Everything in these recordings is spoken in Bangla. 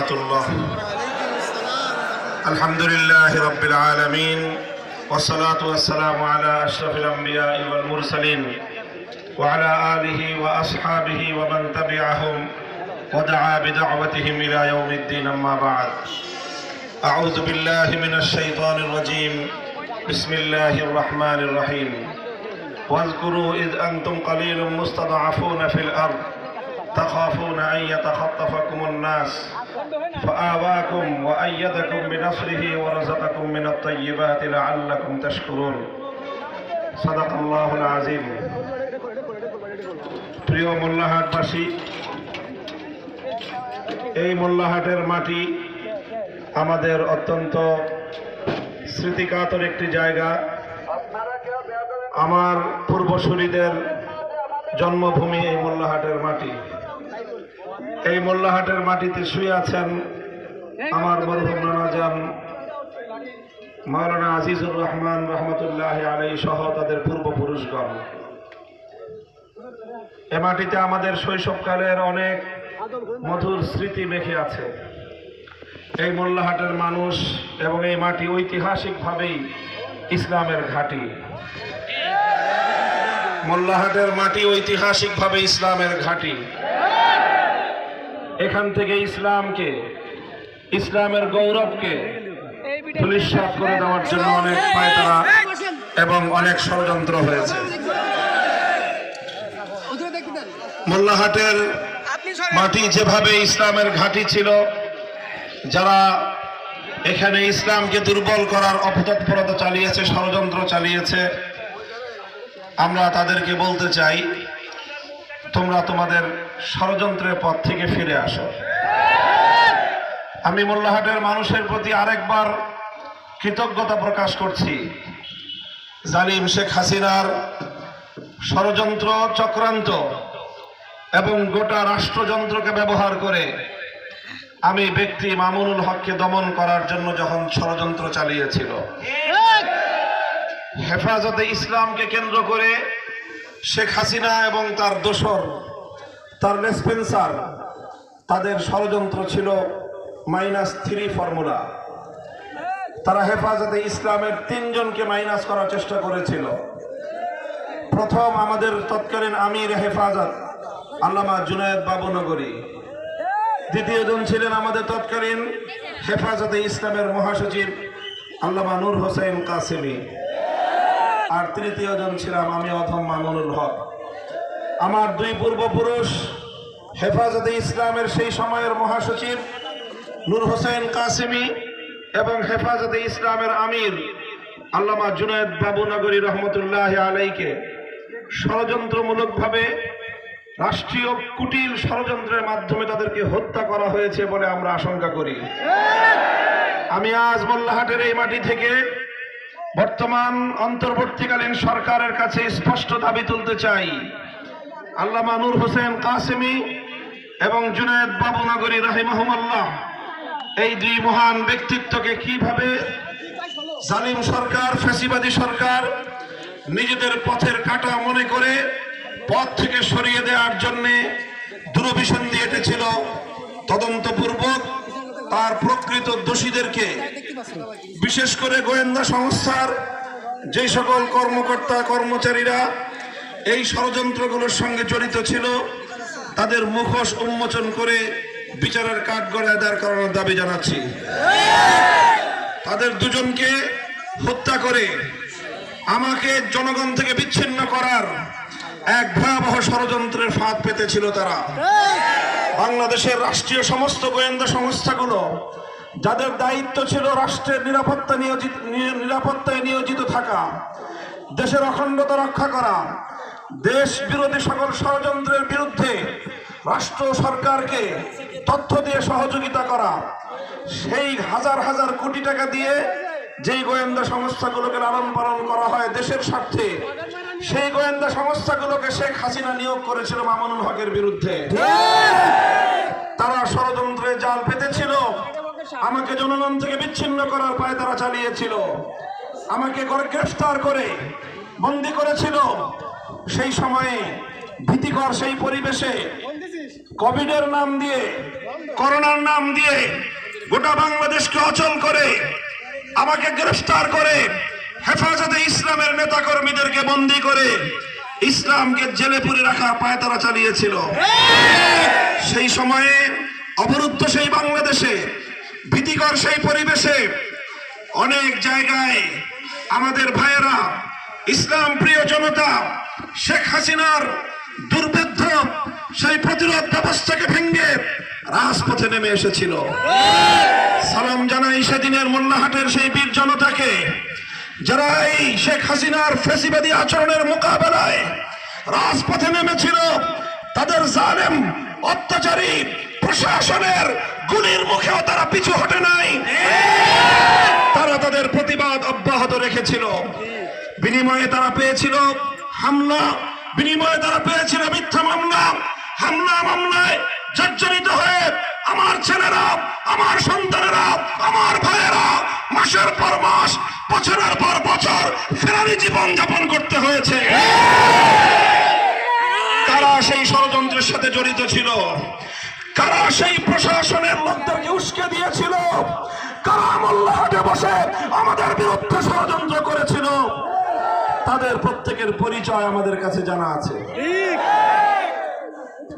الله. الحمد لله رب العالمين والصلاة والسلام على أشرف الأنبياء والمرسلين وعلى آله وأصحابه ومن تبعهم ودعا بدعوتهم إلى يوم الدين. أما بعد، أعوذ بالله من الشيطان الرجيم. بسم الله الرحمن الرحيم. واذكروا إذ أنتم قليل مستضعفون في الأرض تخافون أن يتخطفكم الناس فآواكم وأيدكم بنصره ورزقكم من الطيبات لعلكم تشكرون. صدق الله العظيم. প্রিয় মোল্লাহাটবাসী, এই মোল্লাহাটের মাটি আমাদের অত্যন্ত স্মৃতিকাতর একটি জায়গা। আমার পূর্বসূরীদের জন্মভূমি এই মোল্লাহাটের মাটি। এই মোল্লাহাটের মাটিতে শুয়ে আছেন আমার মরহুম নানাজান মাওলানা আজিজুর রহমান রহমতুল্লাহ আলাইহি সহ তাদের পূর্বপুরুষগণ। এ মাটিতে আমাদের শৈশবকালের অনেক মধুর স্মৃতি মেখে আছে। এই মোল্লাহাটের মানুষ এবং এই মাটি ঐতিহাসিকভাবেই ইসলামের ঘাঁটি। মোল্লাহাটের মাটি ঐতিহাসিকভাবে ইসলামের ঘাঁটি। এখান থেকে ইসলামকে, ইসলামের গৌরবকে ধূলিসাৎ করে দেওয়ার জন্য অনেক পায়তারা এবং অনেক ষড়যন্ত্র হয়েছে। মোল্লাহাটের মাটি যেভাবে ইসলামের ঘাঁটি ছিল, যারা এখানে ইসলামকে দুর্বল করার অপতৎপরতা চালিয়েছে, ষড়যন্ত্র চালিয়েছে, আমরা তাদেরকে বলতে চাই, তোমরা তোমাদের ষড়যন্ত্রের পথ থেকে ফিরে আসো। আমি মোল্লাহাটের মানুষের প্রতি আরেকবার কৃতজ্ঞতা প্রকাশ করছি। জালিম শেখ হাসিনার ষড়যন্ত্র, চক্রান্ত এবং গোটা রাষ্ট্রযন্ত্রকে ব্যবহার করে আমি ব্যক্তি মামুনুল হককে দমন করার জন্য যখন ষড়যন্ত্র চালিয়েছিল, হেফাজতে ইসলামকে কেন্দ্র করে শেখ হাসিনা এবং তার দোসর, তার লেসপেন্সার, তাদের ষড়যন্ত্র ছিল -3 ফর্মুলা। তারা হেফাজতে ইসলামের 3 জনকে মাইনাস করার চেষ্টা করেছিল। প্রথম আমাদের তৎকালীন আমির হেফাজত আল্লামা জুনায়েদ বাবুনগরী। দ্বিতীয় জন ছিলেন আমাদের তৎকালীন হেফাজতে ইসলামের মহাসচিব আল্লামা নূর হোসেন কাসেমি। আর তৃতীয় জন ছিলাম আমি, অধম মামুনুল হক। আমার 2 পূর্বপুরুষ হেফাজতে ইসলামের সেই সময়ের মহাসচিব নূর হোসেন কাসেমি এবং হেফাজতে ইসলামের আমির আল্লামা জুনায়েদ বাবুনগরী রহমতুল্লাহ আলাইকে ষড়যন্ত্রমূলকভাবে রাষ্ট্রীয় কুটিল ষড়যন্ত্রের মাধ্যমে তাদেরকে হত্যা করা হয়েছে বলে আমরা আশঙ্কা করি। আমি আজ মোল্লাহাটের এই মাটি থেকে বর্তমান অন্তর্বর্তীকালীন সরকারের কাছে স্পষ্ট দাবি তুলতে চাই, আল্লামা নূর হোসেন কাসেমি এবং জুনায়েদ বাবুনগরী রাহিমাহুমুল্লাহ, এই 2 মহান ব্যক্তিত্বকে কিভাবে জালিম সরকার, ফ্যাসিবাদী সরকার নিজেদের পথের কাঁটা মনে করে পথ থেকে সরিয়ে দেওয়ার জন্যে দূরভিসন্ধি এঁটেছিল, তদন্তপূর্বক তার প্রকৃত দোষীদেরকে, বিশেষ করে গোয়েন্দা সংস্থার যে সকল কর্মকর্তা কর্মচারীরা এই ষড়যন্ত্রগুলোর সঙ্গে জড়িত ছিল, তাদের মুখোশ উন্মোচন করে বিচারের কাঠগড়ায় দাঁড় করানোর দাবি জানাচ্ছি। তাদের 2 জনকে হত্যা করে আমাকে জনগণ থেকে বিচ্ছিন্ন করার এক ভয়াবহ ষড়যন্ত্রের ফাঁদ পেতেছিল তারা। বাংলাদেশের রাষ্ট্রীয় সমস্ত গোয়েন্দা সংস্থাগুলো, যাদের দায়িত্ব ছিল রাষ্ট্রের নিরাপত্তায় নিয়োজিত থাকা, দেশের অখণ্ডতা রক্ষা করা, দেশ বিরোধী সকল ষড়যন্ত্রের বিরুদ্ধে রাষ্ট্র সরকারকে তথ্য দিয়ে সহযোগিতা করা, সেই হাজার হাজার কোটি টাকা দিয়ে যেই গোয়েন্দা সংস্থাগুলোকে লালন পালন করা হয় দেশের স্বার্থে, সেই গোয়েন্দা সংস্থাগুলোকে শেখ হাসিনা নিয়োগ করেছিল মামুনুল হকের বিরুদ্ধে। তারা ষড়যন্ত্রে জাল পেতেছিল, আমাকে জনগণ থেকে বিচ্ছিন্ন করার পায়তারা চালিয়েছিল, আমাকে গ্রেফতার করে বন্দী করেছিল। সেই সময়ে ভীতিকর সেই পরিবেশে কোভিডের নাম দিয়ে, করোনার নাম দিয়ে গোটা বাংলাদেশকে অচল করে, আমাকে গ্রেফতার করে, হেফাজতে ইসলামের নেতা কর্মীদেরকে বন্দী করে ইসলামকে জেলে পুরে রাখার পায়তারা চালিয়েছিল। সেই সময়ে অবরুদ্ধ সেই বাংলাদেশে, ভীতিকর সেই পরিবেশে অনেক জায়গায় আমাদের ভাইয়েরা, ইসলাম প্রিয় জনতা শেখ হাসিনার দুর্বৃত্ত সেই প্রতিরোধ ব্যবস্থাকে ভেঙে রাজপথে নেমে এসেছিল। সালাম জানাই সেদিনের মোল্লাহাটের সেই বীর জনতাকে, যারা এই শেখ হাসিনার ফ্যাসিবাদী আচরণের মোকাবেলায় রাজপথে নেমেছিল। তাদের জালেম অত্যাচারী প্রশাসনের গুলির মুখেও তারা পিছু হটে নাই, তারা তাদের প্রতিবাদ অব্যাহত রেখেছিল। বিনিময়ে তারা পেয়েছিল হামলা, বিনিময়ে তারা পেয়েছিল মিথ্যা মামলা। মামলায় জর্জরিত হয়ে আমার ছেলেরা, আমার সন্তানেরা, আমার ভাইয়েরা মাসের পর মাস, বছরের পর বছর ফেরারি জীবন যাপন করতে হয়েছে। কারা সেই ষড়যন্ত্রের সাথে জড়িত ছিল? কারা সেই প্রশাসনের লোকদেরকে উস্কে দিয়েছিল? কারা মোল্লাহাটে বসে আমাদের বিরুদ্ধে ষড়যন্ত্র করেছিল? তাদের প্রত্যেকের পরিচয় আমাদের কাছে জানা আছে।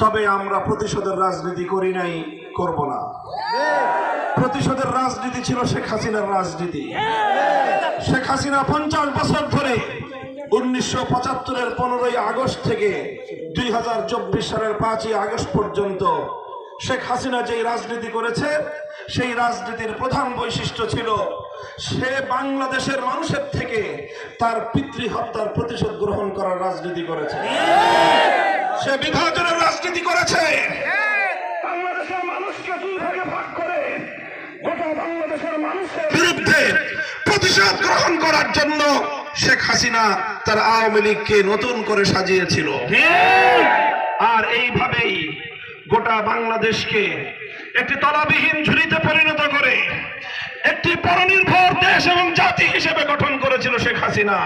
তবে আমরা প্রতিশোধের রাজনীতি করি নাই, করব না। প্রতিশোধের রাজনীতি ছিল শেখ হাসিনার রাজনীতি। শেখ হাসিনা 50 বছর ধরে 1975-এর 15ই আগস্ট থেকে 2024 সালের 5ই আগস্ট পর্যন্ত শেখ হাসিনা যেই রাজনীতি করেছে, সেই রাজনীতির প্রধান বৈশিষ্ট্য ছিল সে বাংলাদেশের মানুষের থেকে তার পিতৃ হত্যার প্রতিশোধ গ্রহণ করার রাজনীতি করেছে। সে বিভাজনের রাজনীতি করেছে। বাংলাদেশের মানুষকে দুই ভাগে ভাগ করে গোটা বাংলাদেশের মানুষের বিরুদ্ধে প্রতিশোধ গ্রহণ করার জন্য শেখ হাসিনা তার আওয়ামী লীগকে নতুন করে সাজিয়েছিল। আর এইভাবেই গোটা বাংলাদেশকে একটি তলাবিহীন ঝুড়িতে পরিণত করে একটি পরনির্ভর দেশ এবং জাতি হিসেবে গঠন করেছিল শেখ হাসিনা।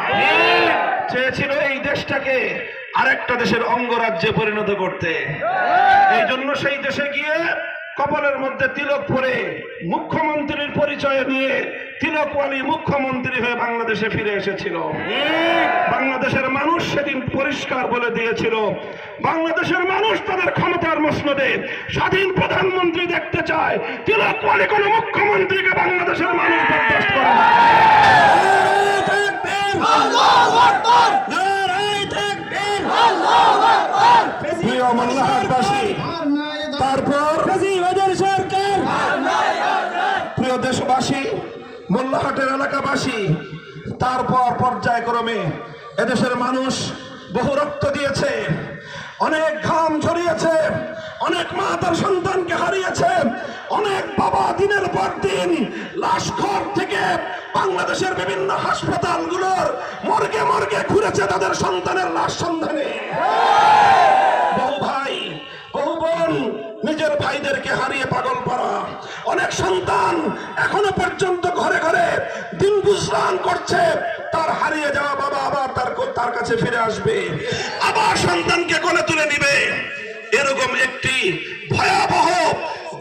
চেয়েছিল এই দেশটাকে আরেকটা দেশের অঙ্গরাজ্যে পরিণত করতে। এই জন্য সেই দেশে গিয়ে কপালের মধ্যে তিলক পরে মুখ্যমন্ত্রীর পরিচয় নিয়ে তিলকওয়ালী মুখ্যমন্ত্রী হয়ে বাংলাদেশে ফিরে এসেছিল। বাংলাদেশের মানুষ সেদিন পরিষ্কার বলে দিয়েছিল, বাংলাদেশের মানুষ তাদের ক্ষমতার মসনদে স্বাধীন প্রধানমন্ত্রী দেখতে চায়। তিলকওয়ালী কোন মুখ্যমন্ত্রীকে বাংলাদেশের মানুষ বরদাস্ত করে না। প্রিয় মোল্লাহাটবাসী, তারপর প্রিয় দেশবাসী, মোল্লাহাটের এলাকাবাসী, তারপর পর্যায়ক্রমে এদেশের মানুষ বহু রক্ত দিয়েছে, অনেক ঘাম ঝরিয়েছে, অনেক মা তার সন্তানকে হারিয়েছে, অনেক বাবা দিনের পর দিন লাশ ঘর থেকে বাংলাদেশের বিভিন্ন হাসপাতালগুলোর মর্গে মর্গে ঘুরেছে তাদের সন্তানের লাশ সন্ধানে। বহু ভাই, বহু বোন নিজের ভাইদেরকে হারিয়ে পাগল পারা, অনেক সন্তান এখনো পর্যন্ত ঘরে ঘরে দিন গুজরান করছে। তার হারিয়ে যাওয়া বাবা আবার তার কাছে ফিরে আসবে, আবার সন্তানকে কোলে তুলে নিবে। এরকম একটি ভয়াবহ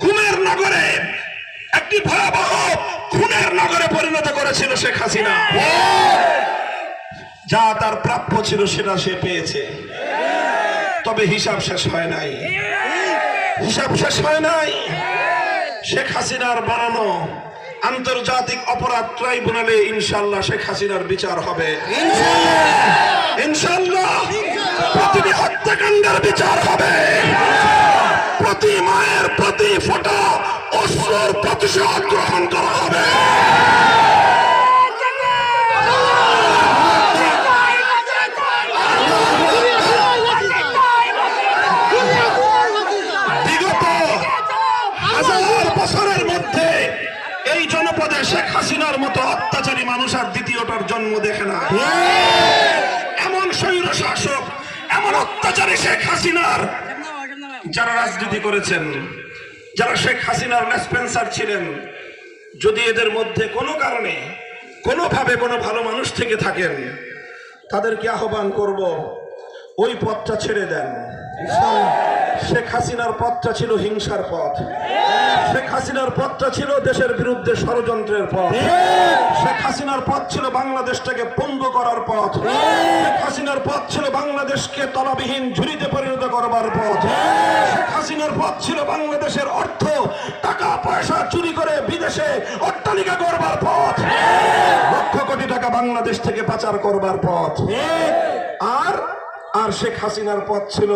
গুমের নগরে, একটি ভয়াবহ খুনের নগরে পরিণত করেছিল শেখ হাসিনা। যা তার প্রাপ্য ছিল সেটা সে পেয়েছে, তবে হিসাব শেষ হয় নাই। হিসাব শেষ হয় নাই। শেখ হাসিনার বানানো আন্তর্জাতিক অপরাধ ট্রাইব্যুনালে ইনশাআল্লাহ শেখ হাসিনার বিচার হবে। ইনশাআল্লাহ প্রতিটি হত্যাকাণ্ডের বিচার হবে, প্রতি মায়ের প্রতি ফোঁটা অশ্রুর প্রতিশোধ গ্রহণ করা হবে। বছরের মধ্যে এই জনপদে শেখ হাসিনার মতো অত্যাচারী মানুষ আর দ্বিতীয়টার জন্ম দেখে না। এমন স্বৈর শাসক, এমন অত্যাচারী শেখ হাসিনার যারা রাজনীতি করেছেন, যারা শেখ হাসিনার লেসপেন্সার ছিলেন, যদি এদের মধ্যে কোনো কারণে কোনোভাবে কোনো ভালো মানুষ থেকে থাকেন, তাদেরকে আহ্বান করব, ওই পথটা ছেড়ে দেন। শেখ হাসিনার পথটা ছিল হিংসার পথ, শেখ হাসিনার পথটা ছিল দেশের বিরুদ্ধে ষড়যন্ত্রের পথ, শেখ হাসিনার পথ ছিল বাংলাদেশটাকে পঙ্গু করার পথ, শেখ হাসিনার পথ ছিল বাংলাদেশকে তলাবিহীন ঝুড়িতে পরিণত করবার পথ, শেখ হাসিনার পথ ছিল বাংলাদেশের অর্থ টাকা পয়সা চুরি করে বিদেশে অট্টালিকা করবার পথ, লক্ষ কোটি টাকা বাংলাদেশ থেকে পাচার করবার পথ। আর শেখ হাসিনার পথ ছিল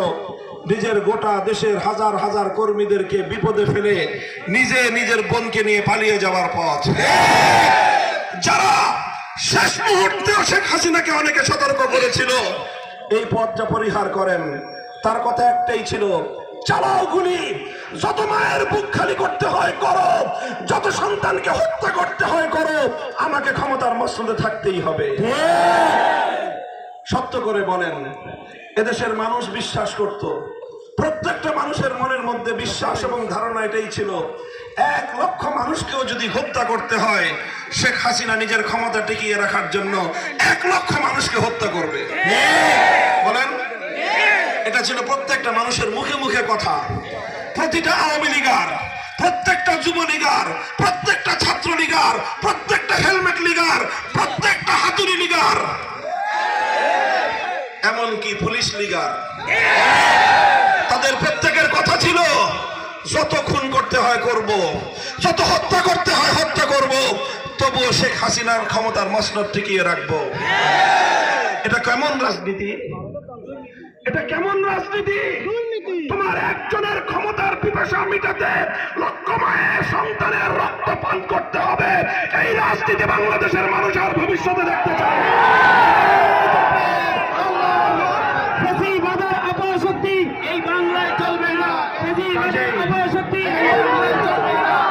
নিজের গোটা দেশের হাজার হাজার কর্মীদেরকে বিপদে ফেলে নিজে নিজের বোনকে নিয়ে পালিয়ে যাওয়ার পথ। যারা শেষ মুহূর্তেও শেখ হাসিনাকে অনেকে সতর্ক করেছিল এই পথটা পরিহার করেন, তার কথা একটাই ছিল, চালাও গুলি, যত মায়ের বুক খালি করতে হয় করো, যত সন্তানকে হত্যা করতে হয় করো, আমাকে ক্ষমতার মসনদে থাকতেই হবে। সত্য করে বলেন, এদেশের মানুষ বিশ্বাস করত, প্রত্যেকটা মানুষের মনের মধ্যে বিশ্বাস এবং ধারণা এটাই ছিল, 1 লক্ষ মানুষকেও যদি হত্যা করতে হয় শেখ হাসিনা নিজের ক্ষমতা টিকিয়ে রাখার জন্য 1 লক্ষ মানুষকে হত্যা করবে। বলেন, এটা ছিল প্রত্যেকটা মানুষের মুখে মুখে কথা। প্রতিটা আওয়ামী লীগার, প্রত্যেকটা যুবলীগার, প্রত্যেকটা ছাত্রলীগার, প্রত্যেকটা হেলমেট লীগার, প্রত্যেকটা হাতুড়ি লীগার, এমনকি পুলিশ লীগার, তাদের প্রত্যেকের কথা ছিল যত খুন করতে হয় করব, যত হত্যা করতে হয় হত্যা করব, তবুও শেখ হাসিনার ক্ষমতার মসনদ টিকিয়ে রাখবো। এটা কেমন রাজনীতি? এটা কেমন রাজনীতি? তোমার একজনের ক্ষমতার পিপাসা মিটাতে লক্ষ মায়ের সন্তানের রক্ত পান করতে হবে, এই রাজনীতি বাংলাদেশের মানুষ আর ভবিষ্যতে দেখতে চায়। এই বাংলায় চলবে না, অপশক্তি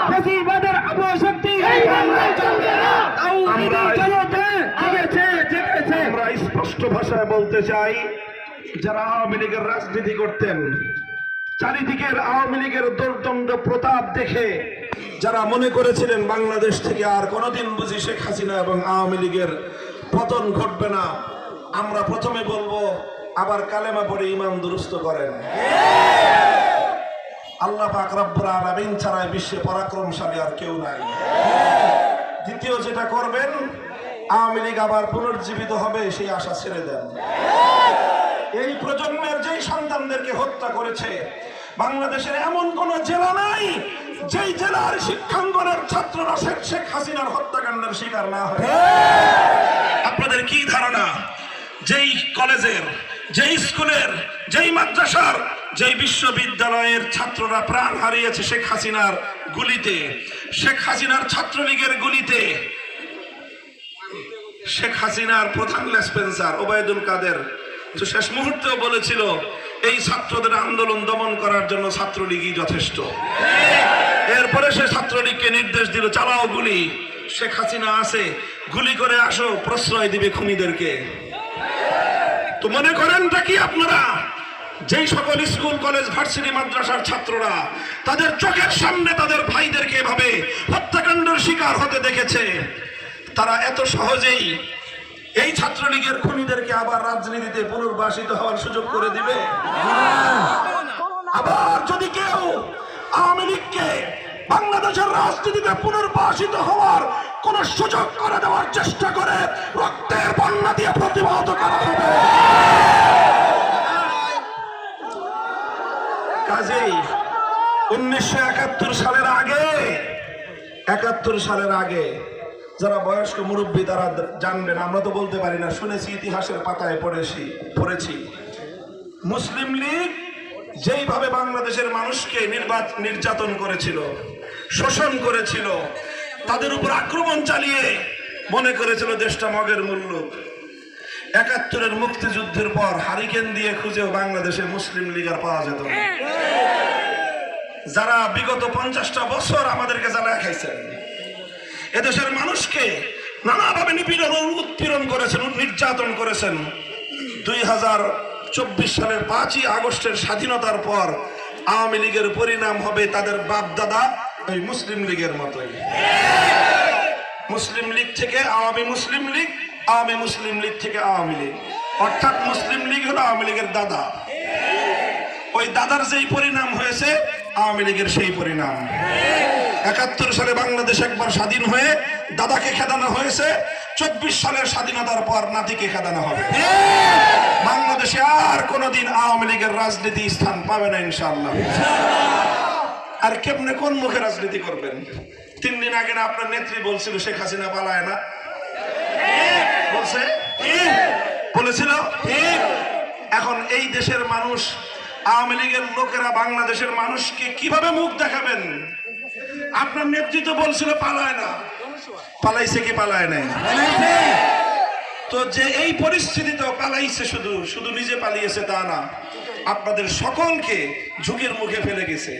ফ্যাসিবাদের অপশক্তি এই বাংলায় চলবে না। আমরা স্পষ্ট ভাষায় বলতে চাই, যারা আওয়ামী লীগের রাজনীতি করতেন, চারিদিকের আওয়ামী লীগের দুর্দণ্ড প্রতাপ দেখে যারা মনে করেছিলেন বাংলাদেশ থেকে আর কোনোদিন বুঝি শেখ হাসিনা এবং আওয়ামী লীগের পতন ঘটবে না, আমরা প্রথমে বলবো আবার কালেমা পড়ে ঈমান দুরুস্ত করেন। আল্লাহ পাক রব্বুল আলামিন ছাড়া বিশ্বে পরাক্রমশালী আর কেউ নাই। দ্বিতীয় যেটা করবেন, আওয়ামী লীগ আবার পুনর্জীবিত হবে সেই আশা ছেড়ে দেন। এই প্রজন্মের যেই সন্তানদেরকে হত্যা করেছে, বাংলাদেশের এমন কোন জেলা নাই যেই জেলার শিক্ষাঙ্গনের ছাত্ররা শেখ হাসিনার হত্যাকাণ্ডের শিকার না হয়। আপনাদের কি ধারণা, যেই কলেজের, যেই স্কুলের, যেই মাদ্রাসার, যেই বিশ্ববিদ্যালয়ের ছাত্ররা প্রাণ হারিয়েছে শেখ হাসিনার গুলিতে, শেখ হাসিনার ছাত্রলীগের গুলিতে, শেখ হাসিনার প্রধান লেসপেন্সার ওবায়দুল কাদের শেষ মুহূর্তেও বলেছিল এই ছাত্রদের আন্দোলন দমন করার জন্য ছাত্রলীগই যথেষ্ট। এরপরে সে ছাত্রলীগকে নির্দেশ দিল, চালাও গুলি, শেখ হাসিনা আছে, গুলি করে আসো, প্রশ্রয় দিবে খুনিদেরকে। তো মনে করেনটা কি আপনারা, যেই সকল স্কুল কলেজ ভার্সিটি মাদ্রাসার ছাত্ররা তাদের চোখের সামনে তাদের ভাইদেরকে এভাবে হত্যাকাণ্ডের শিকার হতে দেখেছে, তারা এত সহজেই এই ছাত্রলীগের খুনিদেরকে আবার রাজনীতিতে পুনর্বাসিত হওয়ার সুযোগ করে দিবে? আবার যদি কেউ আওয়ামী লীগকে বাংলাদেশের রাজনীতিতে পুনর্বাসিত হওয়ার কোন সুযোগ করে দেওয়ার চেষ্টা করে, রক্তের বন্যা দিয়ে প্রতিহত করা হবে। কাজেই 1971 সালের আগে, 71 সালের আগে যারা বয়স্ক মুরব্বী তারা জানবেন, আমরা তো বলতে পারি না, শুনেছি, ইতিহাসের পাতায় পড়েছি। মুসলিম লীগ যেইভাবে বাংলাদেশের মানুষকে নির্যাতন করেছিল, শোষণ করেছিল, তাদের উপর আক্রমণ চালিয়ে মনে করেছিল দেশটা মগের মুল্লুক। 71-এর মুক্তিযুদ্ধের পর হারিকেন দিয়ে খুঁজেও বাংলাদেশে মুসলিম লীগ আর পাওয়া যেত না। যারা বিগত 50টা বছর আমাদেরকে জ্বালায় খাইছেন, এদেশের মানুষকে নানাভাবে নিপীড়ন উৎপীড়ন করেছেন, নির্যাতন করেছেন, 2024 সালের 5ই আগস্টের স্বাধীনতার পর আওয়ামী লীগের পরিণাম হবে তাদের বাপ দাদা ওই মুসলিম লীগের মতোই। মুসলিম লীগ থেকে আওয়ামী মুসলিম লীগ, আওয়ামী মুসলিম লীগ থেকে আওয়ামী লীগ। অর্থাৎ মুসলিম লীগ হলো আওয়ামী লীগের দাদা। ওই দাদার যেই পরিণাম হয়েছে আওয়ামী লীগের সেই পরিণাম। ৭১ সালে বাংলাদেশ একবার স্বাধীন হয়ে দাদাকে খেদানো হয়েছে, ২৪ সালের স্বাধীনতার পর নাতিকে খেদানো হবে। বাংলাদেশে আর কোনোদিন আওয়ামী লীগের রাজনীতি স্থান পাবে না ইনশাআল্লাহ। আর কেমনে কোন মুখে রাজনীতি করবেন? 3 দিন আগে না আপনার নেত্রী বলছিল শেখ হাসিনা পালায় না, বলছে বলেছিল। এখন এই দেশের মানুষ, আওয়ামী লীগের লোকেরা বাংলাদেশের মানুষকে কিভাবে মুখ দেখাবেন? আপনার নেত্রী তো বলছিল পালায় না, পালাইছে কি পালায় নাই? তো যে এই পরিস্থিতিতে পালাইছে, শুধু শুধু নিজে পালিয়েছে তা না, আপনাদের সকলকে ঝুঁকির মুখে ফেলে গেছে।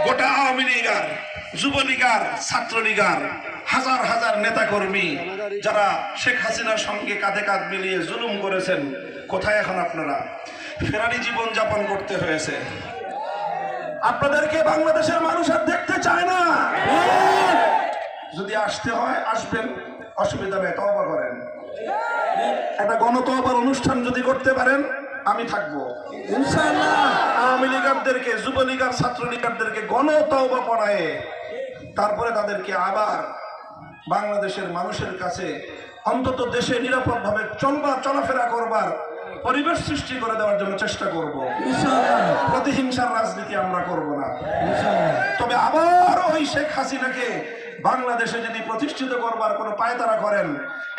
গোটা আওয়ামী লীগার, যুবলীগার, ছাত্রলীগার হাজার হাজার নেতাকর্মী যারা শেখ হাসিনার সঙ্গে কাঁধে কাঁধ মিলিয়ে জুলুম করেছেন, কোথায় এখন আপনারা? ফেরারি জীবন যাপন করতে হয়েছে। আপনাদেরকে বাংলাদেশের মানুষ আর দেখতে চায় না। যদি আসতে হয় আসবেন, অসুবিধা নেই, তওবা করেন। একটা গণতওবার অনুষ্ঠান যদি করতে পারেন আমি থাকবো ইনশাআল্লাহ। আওয়ামী লীগারদেরকে, যুবলীগার, ছাত্রলীগারদেরকে গণতওবা পড়ায় তারপরে তাদেরকে আবার বাংলাদেশের মানুষের কাছে অন্তত দেশে নিরাপদভাবে চলাফেরা করবার পরিবেশ সৃষ্টি করে দেওয়ার জন্য চেষ্টা করব। প্রতিহিংসার রাজনীতি আমরা করব না। তবে আবার ওই শেখ হাসিনাকে বাংলাদেশে যদি প্রতিষ্ঠিত করবার কোনো পায়তারা করেন,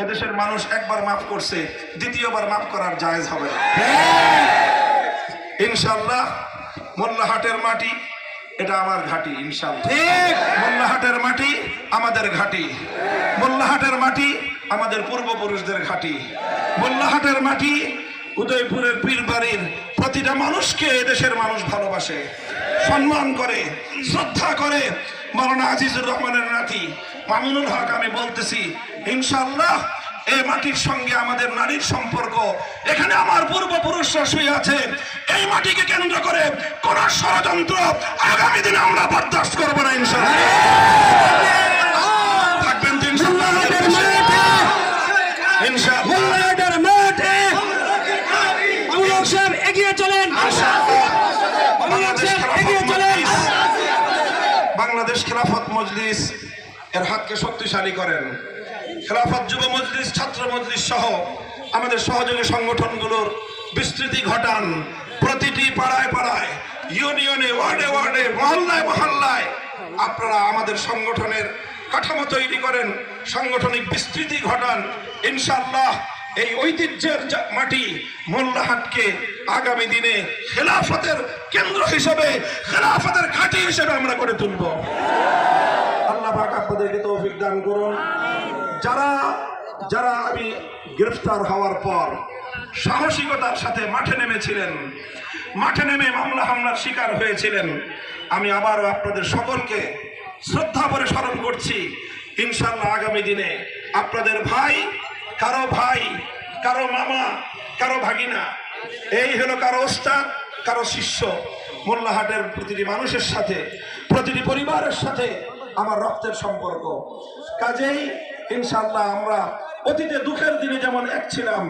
এদেশের মানুষ একবার মাফ করছে, দ্বিতীয়বার মাফ করার জায়েজ হবে না ইনশাআল্লাহ। মোল্লাহাটের মাটি এটা আমার ঘাঁটি ইনশাআল্লাহ। মোল্লাহাটের মাটি আমাদের ঘাঁটি, মোল্লাহাটের মাটি আমাদের পূর্বপুরুষদের ঘাঁটি, মোল্লাহাটের মাটি উদয়পুরের পীরবাড়ির প্রতিটা মানুষকে এদেশের মানুষ ভালোবাসে, সম্মান করে, শ্রদ্ধা করে। মাওলানা আজিজুর রহমানের নাতি মামুনুল হক আমি বলতেছি ইনশাআল্লাহ এই মাটির সঙ্গে আমাদের নারীর সম্পর্ক, এখানে আমার পূর্বপুরুষরা শুয়ে আছে, এই মাটিকে কেন্দ্র করে কোন ষড়যন্ত্র আগামী দিনে আমরা বরদাস্ত করবো না ইনশাআল্লাহ। থাকবেন তো ইনশাআল্লাহ? বাংলাদেশ খেলাফত মজলিস এর হাতকে শক্তিশালী করেন। খেলাফত যুব মজলিস, ছাত্র মজলিস সহ আমাদের সহযোগী সংগঠনগুলোর বিস্তৃতি ঘটান। প্রতিটি পাড়ায় পাড়ায়, ইউনিয়নে, ওয়ার্ডে ওয়ার্ডে, মহল্লায় মহল্লায় আপনারা আমাদের সংগঠনের কাঠামো তৈরি করেন, সাংগঠনিক বিস্তৃতি ঘটান। ইনশাআল্লাহ এই ঐতিহ্যের মাটি মোল্লাহাটকে আগামী দিনে খেলাফতের কেন্দ্র হিসেবে, খেলাফতের ঘাঁটি হিসেবে আমরা করে তুলব। আল্লাহ পাক আপনাদেরকে তৌফিক দান করুন। যারা যারা আমি গ্রেফতার হওয়ার পর সাহসিকতার সাথে মাঠে নেমেছিলেন, মাঠে নেমে মামলা হামলার শিকার হয়েছিলেন, আমি আবারও আপনাদের সকলকে শ্রদ্ধা করে স্মরণ করছি। ইনশাআল্লাহ আগামী দিনে আপনাদের ভাই, কারো মামা, কারো ভাগিনা, এই হলো কারো ওস্তাদ, কারো শিষ্য। মোল্লাহাটের প্রতিটি মানুষের সাথে, প্রতিটি পরিবারের সাথে আমার রক্তের সম্পর্ক। কাজেই ইনশাআল্লাহ আমরা অতীতে দুঃখের দিনে যেমন এক ছিলাম,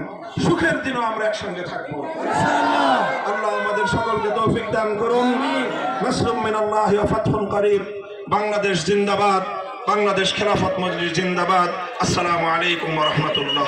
সুখের দিনও আমরা একসঙ্গে থাকবো ইনশাআল্লাহ। আল্লাহ আমাদের সকলকে তৌফিক দান করুন। নাসরুম মিনাল্লাহি ওয়া ফাতহুন করিব। বাংলাদেশ জিন্দাবাদ, বাংলাদেশ খেলাফত মজলিস জিন্দাবাদ। আসসালামু আলাইকুম ওয়া রাহমাতুল্লাহ।